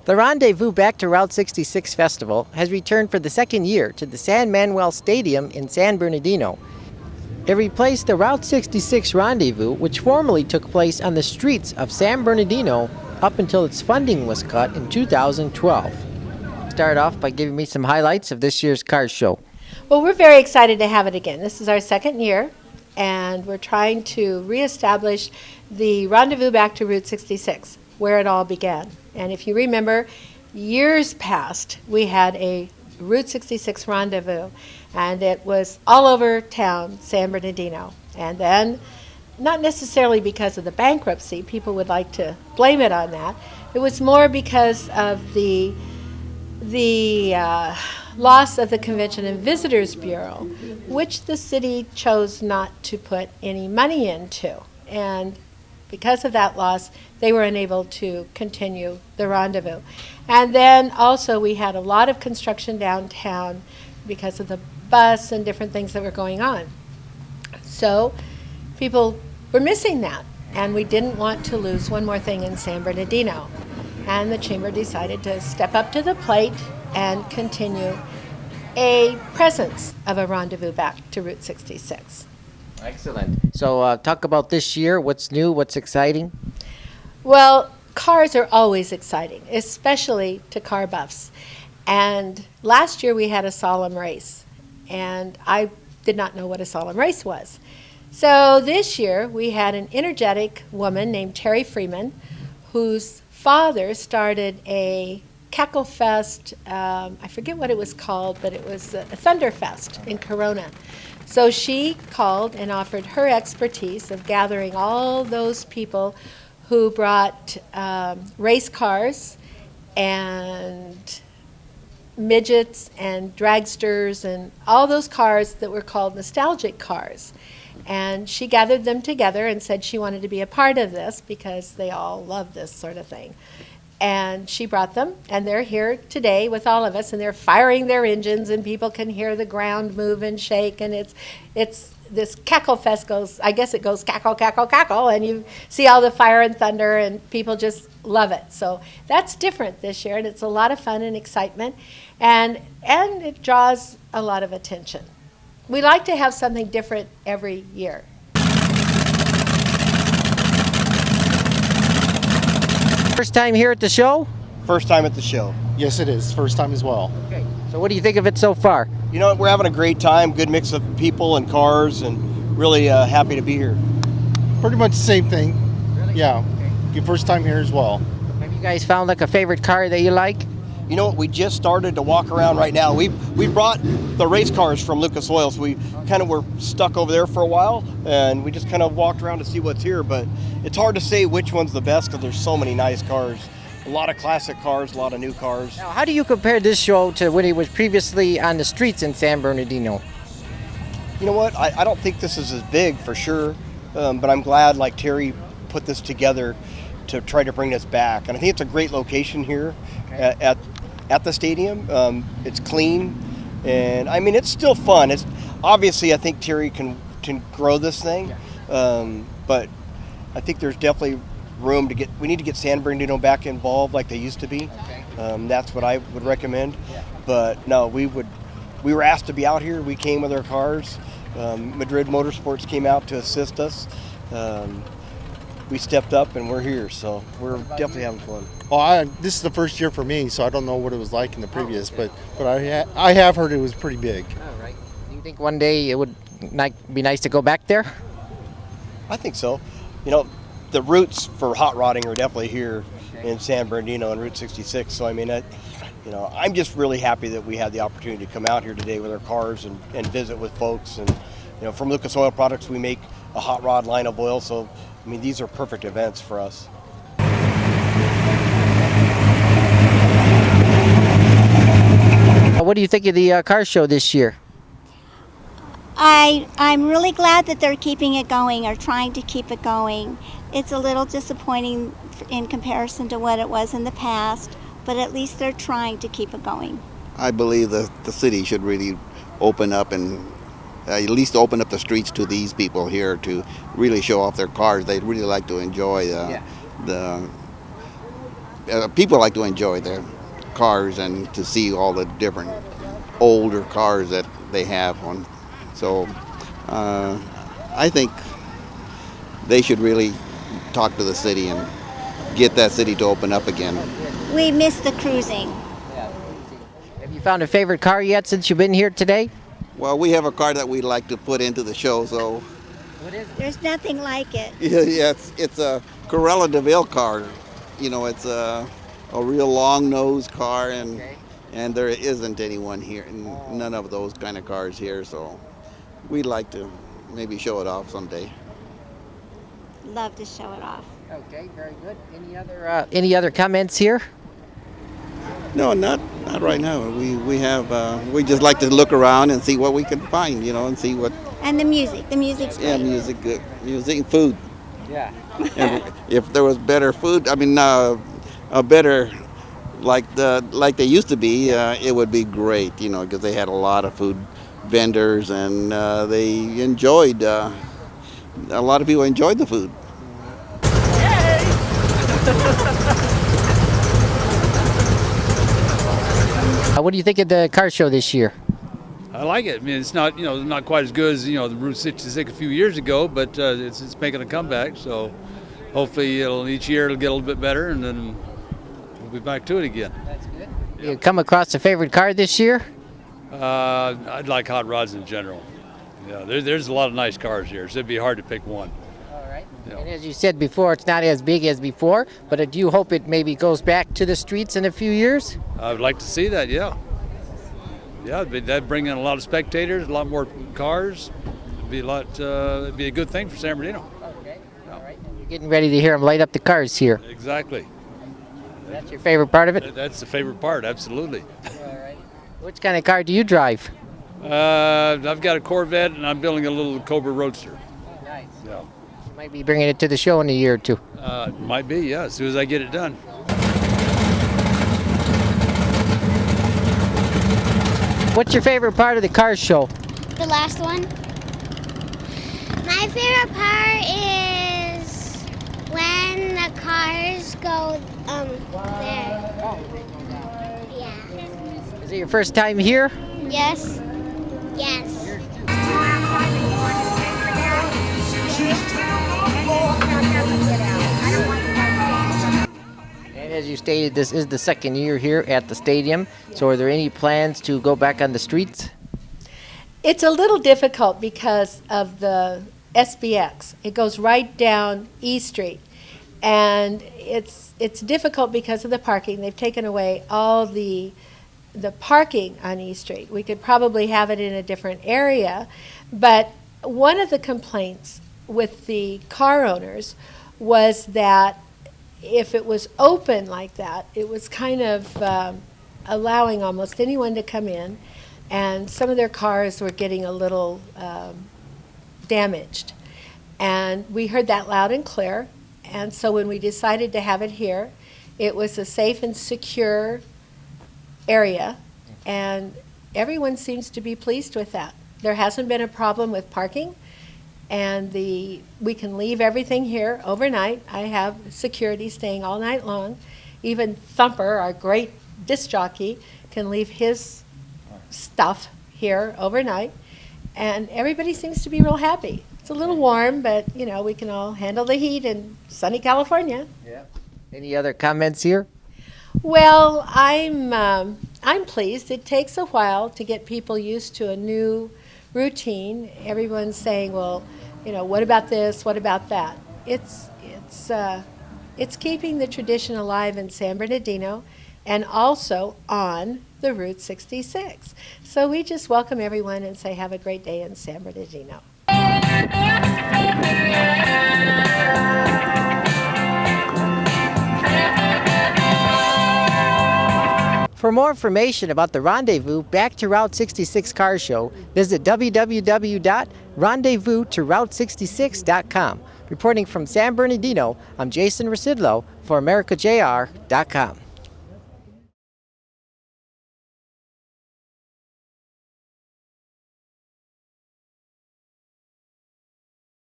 The Rendezvous Back to Route 66 Festival has returned for the second year to the San Manuel Stadium in San Bernardino. It replaced the Route 66 Rendezvous, which formerly took place on the streets of San Bernardino up until its funding was cut in 2012. Start off by giving me some highlights of this year's car show. Well, we're very excited to have it again. This is our second year, and we're trying to reestablish the Rendezvous Back to Route 66, where it all began. And if you remember, years past, we had a Route 66 rendezvous, and it was all over town, San Bernardino. And then, not necessarily because of the bankruptcy, people would like to blame it on that. It was more because of the loss of the Convention and Visitors Bureau, which the city chose not to put any money into. And because of that loss, they were unable to continue the rendezvous. And then also we had a lot of construction downtown because of the bus and different things that were going on. So people were missing that, and we didn't want to lose one more thing in San Bernardino. And the chamber decided to step up to the plate and continue a presence of a rendezvous back to Route 66. Excellent. So talk about this year. What's new? What's exciting? Well, cars are always exciting, especially to car buffs. And last year we had a solemn race, and I did not know what a solemn race was. So this year we had an energetic woman named Terry Freeman, whose father started a Cackle Fest, I forget what it was called, but it was a Thunder Fest in Corona. So she called and offered her expertise of gathering all those people who brought race cars and midgets and dragsters and all those cars that were called nostalgic cars. And she gathered them together and said she wanted to be a part of this because they all love this sort of thing. And she brought them, and they're here today with all of us, and they're firing their engines, and people can hear the ground move and shake, and it's this Cackle Fest goes, I guess it goes cackle, cackle, cackle, and you see all the fire and thunder, and people just love it. So that's different this year, and it's a lot of fun and excitement, and it draws a lot of attention. We like to have something different every year. First time here at the show? First time at the show. Yes, it is. First time as well. Okay. So what do you think of it so far? You know, we're having a great time, good mix of people and cars, and really happy to be here. Pretty much the same thing. Really? Yeah. Okay. Your first time here as well. Have you guys found like a favorite car that you like? You know what, we just started to walk around right now. We brought the race cars from Lucas Oil, so we kind of were stuck over there for a while, and we just kind of walked around to see what's here, but it's hard to say which one's the best because there's so many nice cars. A lot of classic cars, a lot of new cars. Now, how do you compare this show to when it was previously on the streets in San Bernardino? You know what, I don't think this is as big for sure, but I'm glad like Terry put this together to try to bring this back. And I think it's a great location here at the stadium. It's clean, and I mean, it's still fun. It's obviously, I think Terry can grow this thing, but I think there's definitely room to we need to get San Bernardino back involved like they used to be. That's what I would recommend. But no, we were asked to be out here. We came with our cars. Madrid Motorsports came out to assist us. We stepped up and we're here, so we're definitely having fun. Well, this is the first year for me, so I don't know what it was like in the previous, but I have heard it was pretty big. All right. Do you think one day it would be nice to go back there? I think so. You know, the roots for hot rodding are definitely here in San Bernardino and Route 66. So I mean, I'm just really happy that we had the opportunity to come out here today with our cars and visit with folks. And you know, from Lucas Oil Products, we make a hot rod line of oil. So I mean, these are perfect events for us. What do you think of the car show this year? I'm really glad that they're keeping it going or trying to keep it going. It's a little disappointing in comparison to what it was in the past, but at least they're trying to keep it going. I believe that the city should really open up and at least open up the streets to these people here to really show off their cars. They'd really like to enjoy the people like to enjoy their cars and to see all the different older cars that they have on. So I think they should really talk to the city and get that city to open up again. We miss the cruising. Have you found a favorite car yet since you've been here today? Well, we have a car that we'd like to put into the show, so What is it? There's nothing like it. yeah, it's a Corella DeVille car. You know, it's a real long nose car, and there isn't anyone here, none of those kind of cars here. So we'd like to maybe show it off someday. Love to show it off. Okay, very good. Any other comments here? No, not right now. We just like to look around and see what we can find, and see what. And the music's great. Yeah, music and food. Yeah. And if there was better food, I mean, a better like they used to be, it would be great, because they had a lot of food vendors and they enjoyed. A lot of people enjoyed the food. What do you think of the car show this year? I like it. I mean, it's not not quite as good as the Route 66 a few years ago, but it's making a comeback. So hopefully each year it'll get a little bit better, and then we'll be back to it again. That's good. You come across a favorite car this year? I'd like hot rods in general. Yeah, there's a lot of nice cars here, so it'd be hard to pick one. All right. Yeah. And as you said before, it's not as big as before, but do you hope it maybe goes back to the streets in a few years? I would like to see that. Yeah. Yeah, that'd bring in a lot of spectators, a lot more cars. It'd be a good thing for San Bernardino. Okay. All right. You're getting ready to hear them light up the cars here. Exactly. That's your favorite part of it? That's the favorite part, absolutely. All right. Which kind of car do you drive? I've got a Corvette, and I'm building a little Cobra Roadster. Oh, nice. Yeah. You might be bringing it to the show in a year or two. Might be, yeah, as soon as I get it done. What's your favorite part of the car show? The last one. My favorite part is when the cars go there. Yeah. Is it your first time here? Yes. Yes. And as you stated, this is the second year here at the stadium. So are there any plans to go back on the streets? It's a little difficult because of the SBX. It goes right down E Street. And it's difficult because of the parking. They've taken away all the parking on E Street. We could probably have it in a different area. But one of the complaints with the car owners was that if it was open like that, it was kind of allowing almost anyone to come in, and some of their cars were getting a little damaged. And we heard that loud and clear, and so when we decided to have it here, it was a safe and secure area, and everyone seems to be pleased with that. There hasn't been a problem with parking, and we can leave everything here overnight. I have security staying all night long. Even Thumper, our great disc jockey, can leave his stuff here overnight, and everybody seems to be real happy. It's a little warm, but we can all handle the heat in sunny California. Yeah. Any other comments here? Well, I'm pleased. It takes a while to get people used to a new routine. Everyone's saying, well, what about this? What about that? It's keeping the tradition alive in San Bernardino and also on the Route 66. So we just welcome everyone and say have a great day in San Bernardino. For more information about the Rendezvous Back to Route 66 car show, visit www.rendezvous-to-route66.com. Reporting from San Bernardino, I'm Jason Rzucidlo for AmericaJR.com.